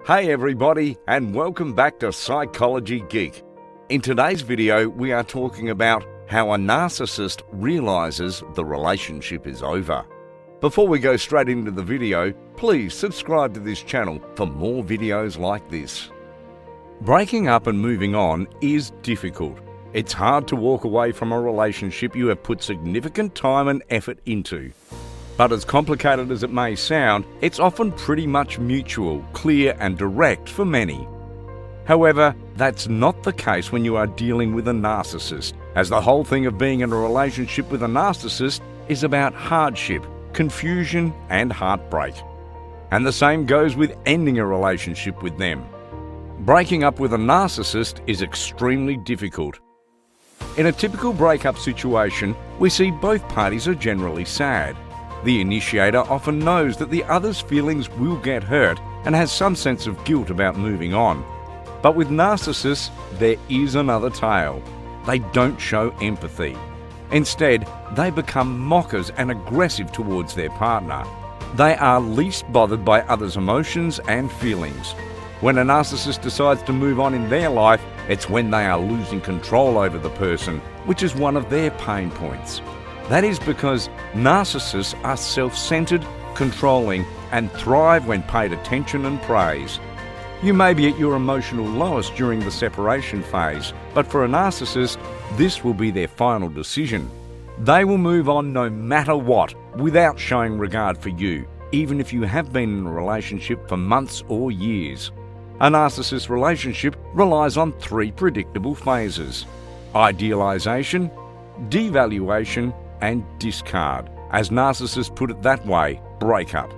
Hey everybody, and welcome back to Psychology Geek. In today's video, we are talking about how a narcissist realizes the relationship is over. Before we go straight into the video, please subscribe to this channel for more videos like this. Breaking up and moving on is difficult. It's hard to walk away from a relationship you have put significant time and effort into. But as complicated as it may sound, it's often pretty much mutual, clear and direct for many. However, that's not the case when you are dealing with a narcissist, as the whole thing of being in a relationship with a narcissist is about hardship, confusion and heartbreak. And the same goes with ending a relationship with them. Breaking up with a narcissist is extremely difficult. In a typical breakup situation, we see both parties are generally sad. The initiator often knows that the other's feelings will get hurt and has some sense of guilt about moving on. But with narcissists, there is another tale. They don't show empathy. Instead, they become mockers and aggressive towards their partner. They are least bothered by others' emotions and feelings. When a narcissist decides to move on in their life, it's when they are losing control over the person, which is one of their pain points. That is because narcissists are self-centered, controlling, and thrive when paid attention and praise. You may be at your emotional lowest during the separation phase, but for a narcissist, this will be their final decision. They will move on no matter what, without showing regard for you, even if you have been in a relationship for months or years. A narcissist relationship relies on three predictable phases: idealization, devaluation, and discard. As narcissists put it that way, breakup.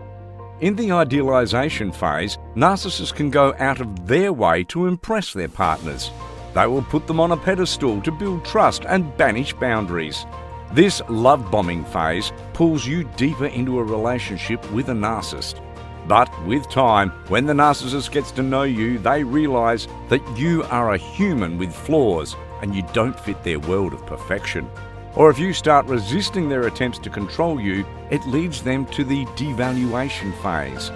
In the idealization phase, narcissists can go out of their way to impress their partners. They will put them on a pedestal to build trust and banish boundaries. This love-bombing phase pulls you deeper into a relationship with a narcissist. But with time, when the narcissist gets to know you, they realize that you are a human with flaws and you don't fit their world of perfection. Or if you start resisting their attempts to control you, it leads them to the devaluation phase.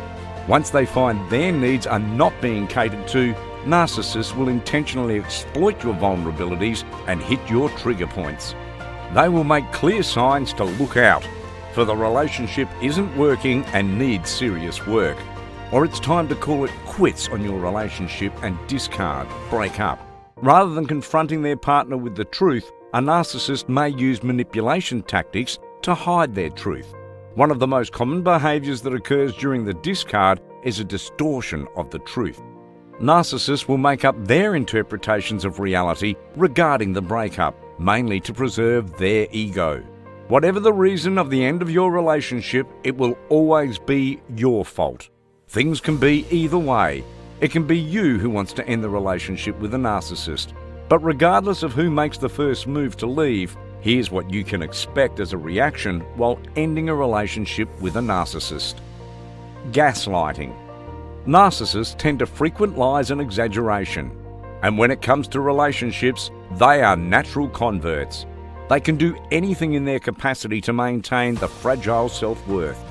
Once they find their needs are not being catered to, narcissists will intentionally exploit your vulnerabilities and hit your trigger points. They will make clear signs to look out, for the relationship isn't working and needs serious work. Or it's time to call it quits on your relationship and discard, break up. Rather than confronting their partner with the truth, a narcissist may use manipulation tactics to hide their truth. One of the most common behaviours that occurs during the discard is a distortion of the truth. Narcissists will make up their interpretations of reality regarding the breakup, mainly to preserve their ego. Whatever the reason of the end of your relationship, it will always be your fault. Things can be either way. It can be you who wants to end the relationship with a narcissist. But regardless of who makes the first move to leave, here's what you can expect as a reaction while ending a relationship with a narcissist. Gaslighting. Narcissists tend to frequent lies and exaggeration. And when it comes to relationships, they are natural converts. They can do anything in their capacity to maintain the fragile self-worth.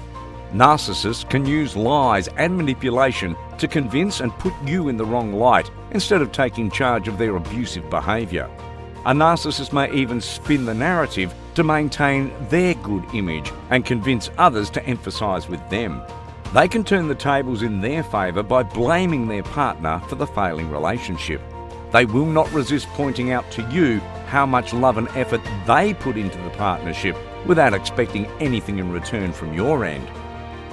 Narcissists can use lies and manipulation to convince and put you in the wrong light instead of taking charge of their abusive behaviour. A narcissist may even spin the narrative to maintain their good image and convince others to emphasise with them. They can turn the tables in their favour by blaming their partner for the failing relationship. They will not resist pointing out to you how much love and effort they put into the partnership without expecting anything in return from your end.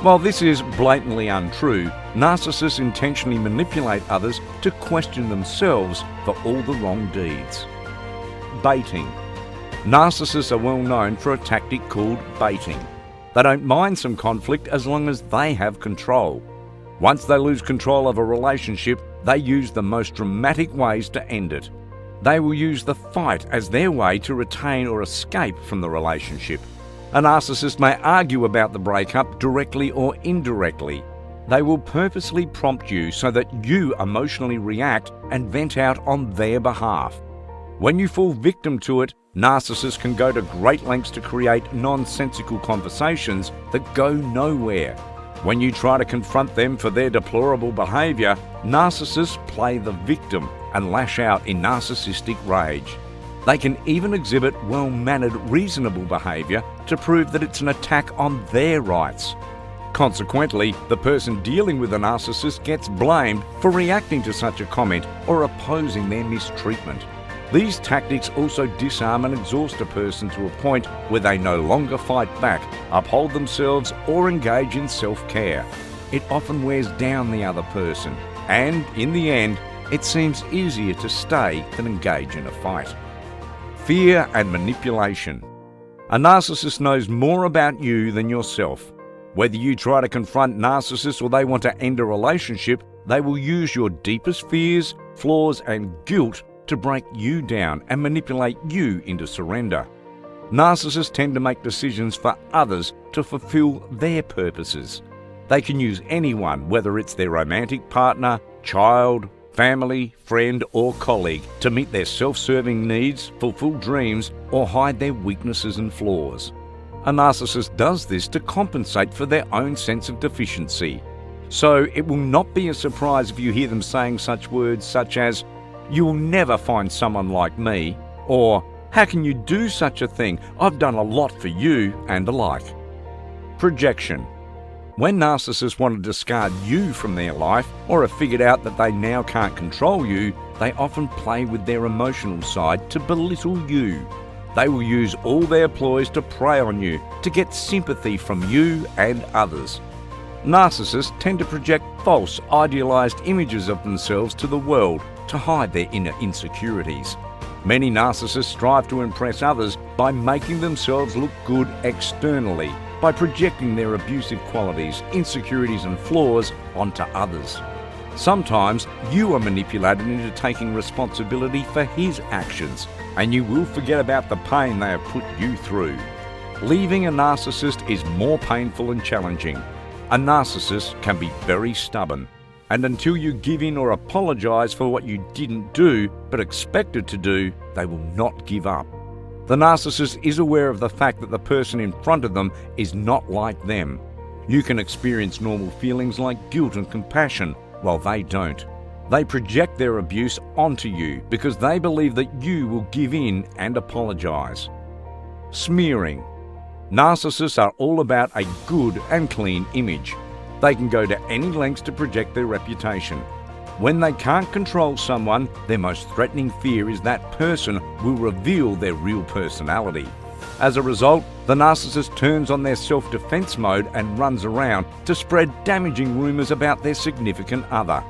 While this is blatantly untrue, narcissists intentionally manipulate others to question themselves for all the wrong deeds. Baiting. Narcissists are well known for a tactic called baiting. They don't mind some conflict as long as they have control. Once they lose control of a relationship, they use the most dramatic ways to end it. They will use the fight as their way to retain or escape from the relationship. A narcissist may argue about the breakup directly or indirectly. They will purposely prompt you so that you emotionally react and vent out on their behalf. When you fall victim to it, narcissists can go to great lengths to create nonsensical conversations that go nowhere. When you try to confront them for their deplorable behaviour, narcissists play the victim and lash out in narcissistic rage. They can even exhibit well-mannered, reasonable behaviour to prove that it's an attack on their rights. Consequently, the person dealing with a narcissist gets blamed for reacting to such a comment or opposing their mistreatment. These tactics also disarm and exhaust a person to a point where they no longer fight back, uphold themselves, or engage in self-care. It often wears down the other person, and in the end, it seems easier to stay than engage in a fight. Fear and manipulation. A narcissist knows more about you than yourself. Whether you try to confront narcissists or they want to end a relationship, they will use your deepest fears, flaws, and guilt to break you down and manipulate you into surrender. Narcissists tend to make decisions for others to fulfill their purposes. They can use anyone, whether it's their romantic partner, child, family, friend, or colleague, to meet their self-serving needs, fulfill dreams, or hide their weaknesses and flaws. A narcissist does this to compensate for their own sense of deficiency. So it will not be a surprise if you hear them saying such words such as, "You will never find someone like me," or "How can you do such a thing? I've done a lot for you," and the like. Projection. When narcissists want to discard you from their life or have figured out that they now can't control you, they often play with their emotional side to belittle you. They will use all their ploys to prey on you, to get sympathy from you and others. Narcissists tend to project false, idealized images of themselves to the world to hide their inner insecurities. Many narcissists strive to impress others by making themselves look good externally, by projecting their abusive qualities, insecurities, and flaws onto others. Sometimes you are manipulated into taking responsibility for his actions, and you will forget about the pain they have put you through. Leaving a narcissist is more painful and challenging. A narcissist can be very stubborn, and until you give in or apologize for what you didn't do but expected to do, they will not give up. The narcissist is aware of the fact that the person in front of them is not like them. You can experience normal feelings like guilt and compassion while they don't. They project their abuse onto you because they believe that you will give in and apologize. Smearing. Narcissists are all about a good and clean image. They can go to any lengths to project their reputation. When they can't control someone, their most threatening fear is that person will reveal their real personality. As a result, the narcissist turns on their self-defense mode and runs around to spread damaging rumors about their significant other.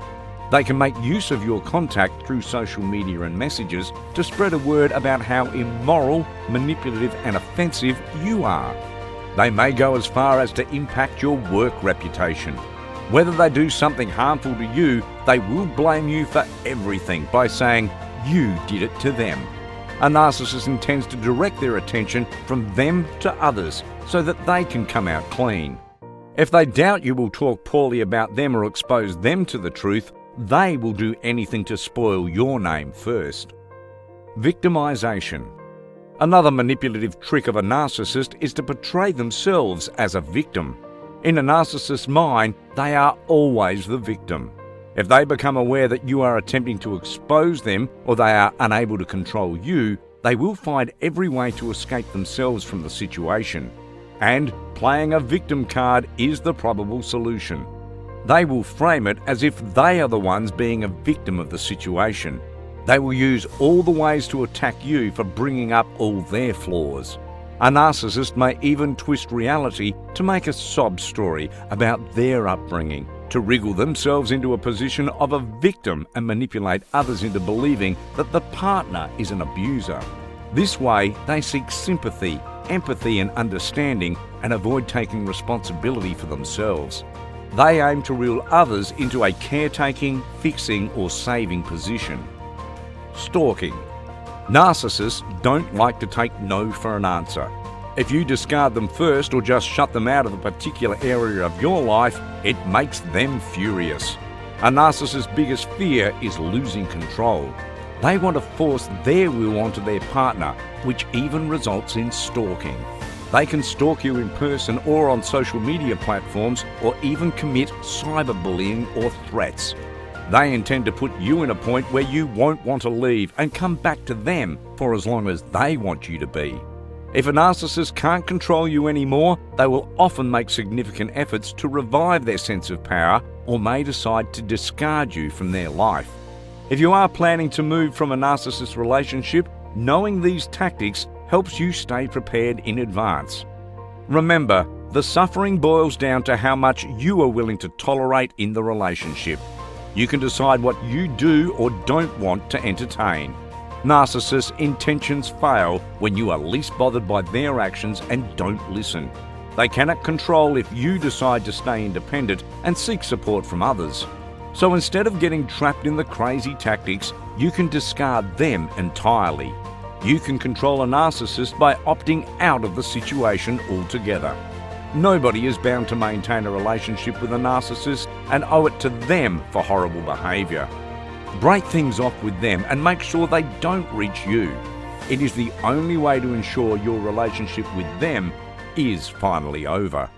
They can make use of your contact through social media and messages to spread a word about how immoral, manipulative, and offensive you are. They may go as far as to impact your work reputation. Whether they do something harmful to you, they will blame you for everything by saying you did it to them. A narcissist intends to direct their attention from them to others so that they can come out clean. If they doubt you will talk poorly about them or expose them to the truth, they will do anything to spoil your name first. Victimisation. Another manipulative trick of a narcissist is to portray themselves as a victim. In a narcissist's mind, they are always the victim. If they become aware that you are attempting to expose them or they are unable to control you, they will find every way to escape themselves from the situation. And playing a victim card is the probable solution. They will frame it as if they are the ones being a victim of the situation. They will use all the ways to attack you for bringing up all their flaws. A narcissist may even twist reality to make a sob story about their upbringing, to wriggle themselves into a position of a victim and manipulate others into believing that the partner is an abuser. This way, they seek sympathy, empathy, and understanding and avoid taking responsibility for themselves. They aim to reel others into a caretaking, fixing, or saving position. Stalking. Narcissists don't like to take no for an answer. If you discard them first or just shut them out of a particular area of your life, it makes them furious. A narcissist's biggest fear is losing control. They want to force their will onto their partner, which even results in stalking. They can stalk you in person or on social media platforms, or even commit cyberbullying or threats. They intend to put you in a point where you won't want to leave and come back to them for as long as they want you to be. If a narcissist can't control you anymore, they will often make significant efforts to revive their sense of power, or may decide to discard you from their life. If you are planning to move from a narcissist relationship, knowing these tactics helps you stay prepared in advance. Remember, the suffering boils down to how much you are willing to tolerate in the relationship. You can decide what you do or don't want to entertain. Narcissists' intentions fail when you are least bothered by their actions and don't listen. They cannot control if you decide to stay independent and seek support from others. So instead of getting trapped in the crazy tactics, you can discard them entirely. You can control a narcissist by opting out of the situation altogether. Nobody is bound to maintain a relationship with a narcissist and owe it to them for horrible behaviour. Break things off with them and make sure they don't reach you. It is the only way to ensure your relationship with them is finally over.